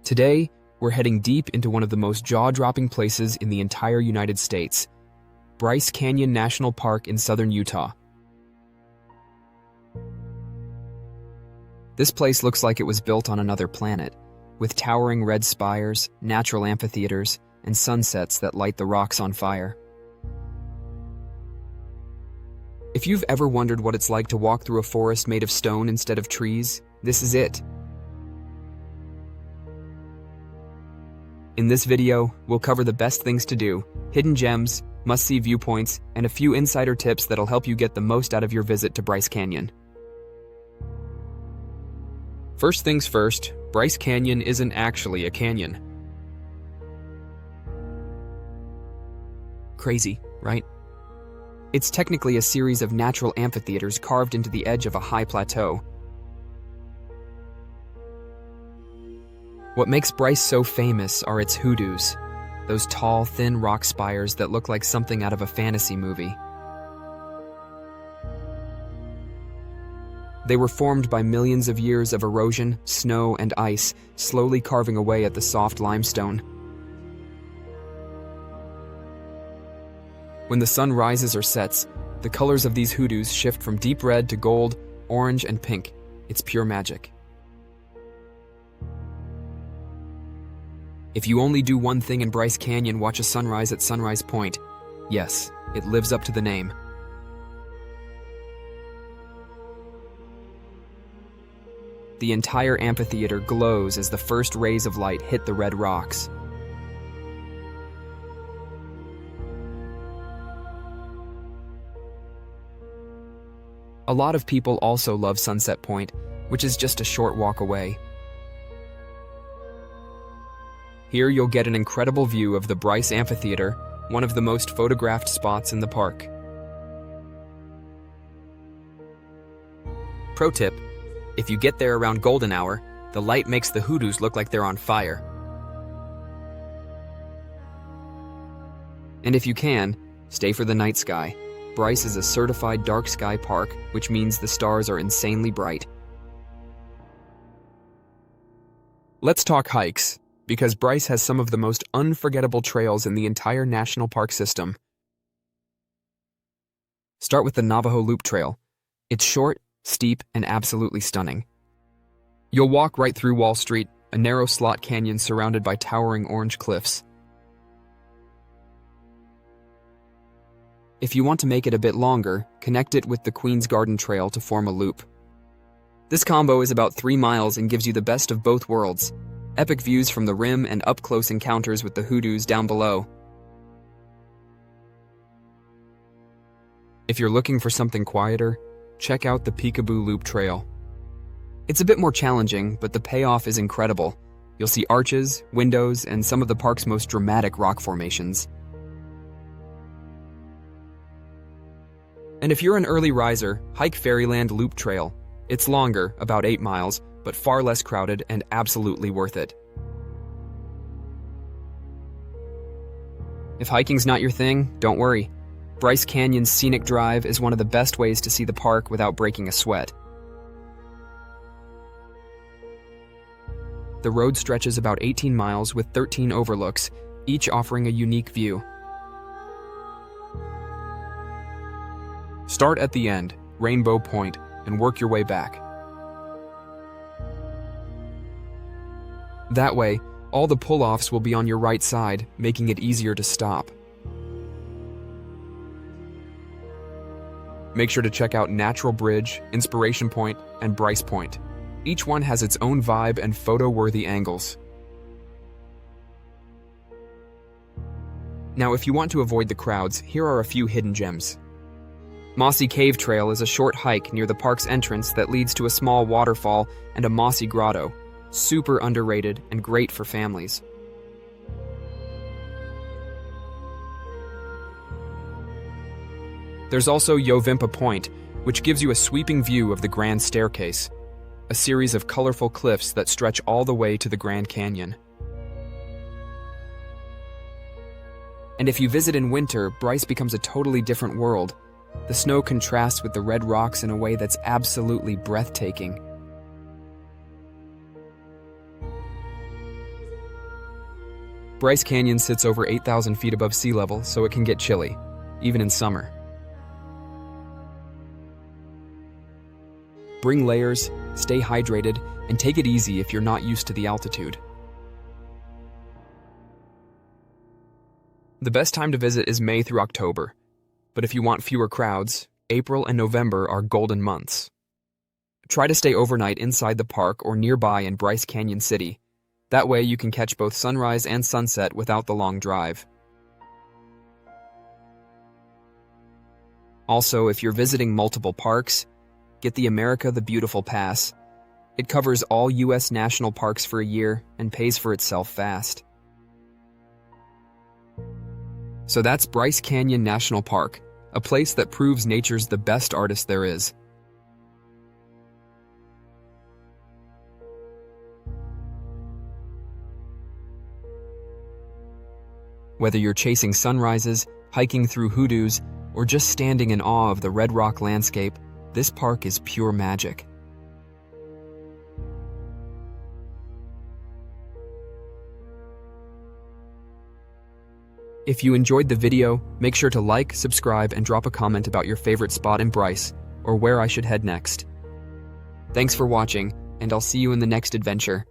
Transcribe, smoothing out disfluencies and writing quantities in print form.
Today, we're heading deep into one of the most jaw-dropping places in the entire United States, Bryce Canyon National Park in southern Utah. This place looks like it was built on another planet, with towering red spires, natural amphitheaters, and sunsets that light the rocks on fire. If you've ever wondered what it's like to walk through a forest made of stone instead of trees, this is it. In this video, we'll cover the best things to do, hidden gems, must-see viewpoints, and a few insider tips that'll help you get the most out of your visit to Bryce Canyon. First things first, Bryce Canyon isn't actually a canyon. Crazy, right? It's technically a series of natural amphitheaters carved into the edge of a high plateau. What makes Bryce so famous are its hoodoos, those tall, thin rock spires that look like something out of a fantasy movie. They were formed by millions of years of erosion, snow, and ice, slowly carving away at the soft limestone. When the sun rises or sets, the colors of these hoodoos shift from deep red to gold, orange, and pink. It's pure magic. If you only do one thing in Bryce Canyon, watch a sunrise at Sunrise Point. Yes, it lives up to the name. The entire amphitheater glows as the first rays of light hit the red rocks. A lot of people also love Sunset Point, which is just a short walk away. Here you'll get an incredible view of the Bryce Amphitheater, one of the most photographed spots in the park. Pro tip: if you get there around golden hour, the light makes the hoodoos look like they're on fire. And if you can, stay for the night sky. Bryce is a certified dark sky park, which means the stars are insanely bright. Let's talk hikes, because Bryce has some of the most unforgettable trails in the entire national park system. Start with the Navajo Loop Trail. It's short, steep, and absolutely stunning. You'll walk right through Wall Street, a narrow slot canyon surrounded by towering orange cliffs. If you want to make it a bit longer, connect it with the Queen's Garden Trail to form a loop. This combo is about 3 miles and gives you the best of both worlds: epic views from the rim and up-close encounters with the hoodoos down below. If you're looking for something quieter, check out the Peekaboo Loop Trail. It's a bit more challenging, but the payoff is incredible. You'll see arches, windows, and some of the park's most dramatic rock formations. And if you're an early riser, hike Fairyland Loop Trail. It's longer, about 8 miles, but far less crowded and absolutely worth it. If hiking's not your thing, don't worry. Bryce Canyon's scenic drive is one of the best ways to see the park without breaking a sweat. The road stretches about 18 miles with 13 overlooks, each offering a unique view. Start at the end, Rainbow Point, and work your way back. That way, all the pull-offs will be on your right side, making it easier to stop. Make sure to check out Natural Bridge, Inspiration Point, and Bryce Point. Each one has its own vibe and photo-worthy angles. Now, if you want to avoid the crowds, here are a few hidden gems. Mossy Cave Trail is a short hike near the park's entrance that leads to a small waterfall and a mossy grotto. Super underrated and great for families. There's also Yovimpa Point, which gives you a sweeping view of the Grand Staircase, a series of colorful cliffs that stretch all the way to the Grand Canyon. And if you visit in winter, Bryce becomes a totally different world. The snow contrasts with the red rocks in a way that's absolutely breathtaking. Bryce Canyon sits over 8,000 feet above sea level, so it can get chilly, even in summer. Bring layers, stay hydrated, and take it easy if you're not used to the altitude. The best time to visit is May through October, but if you want fewer crowds, April and November are golden months. Try to stay overnight inside the park or nearby in Bryce Canyon City. That way you can catch both sunrise and sunset without the long drive. Also, if you're visiting multiple parks, get the America the Beautiful Pass. It covers all U.S. national parks for a year and pays for itself fast. So that's Bryce Canyon National Park, a place that proves nature's the best artist there is. Whether you're chasing sunrises, hiking through hoodoos, or just standing in awe of the red rock landscape, this park is pure magic. If you enjoyed the video, make sure to like, subscribe, and drop a comment about your favorite spot in Bryce, or where I should head next. Thanks for watching, and I'll see you in the next adventure.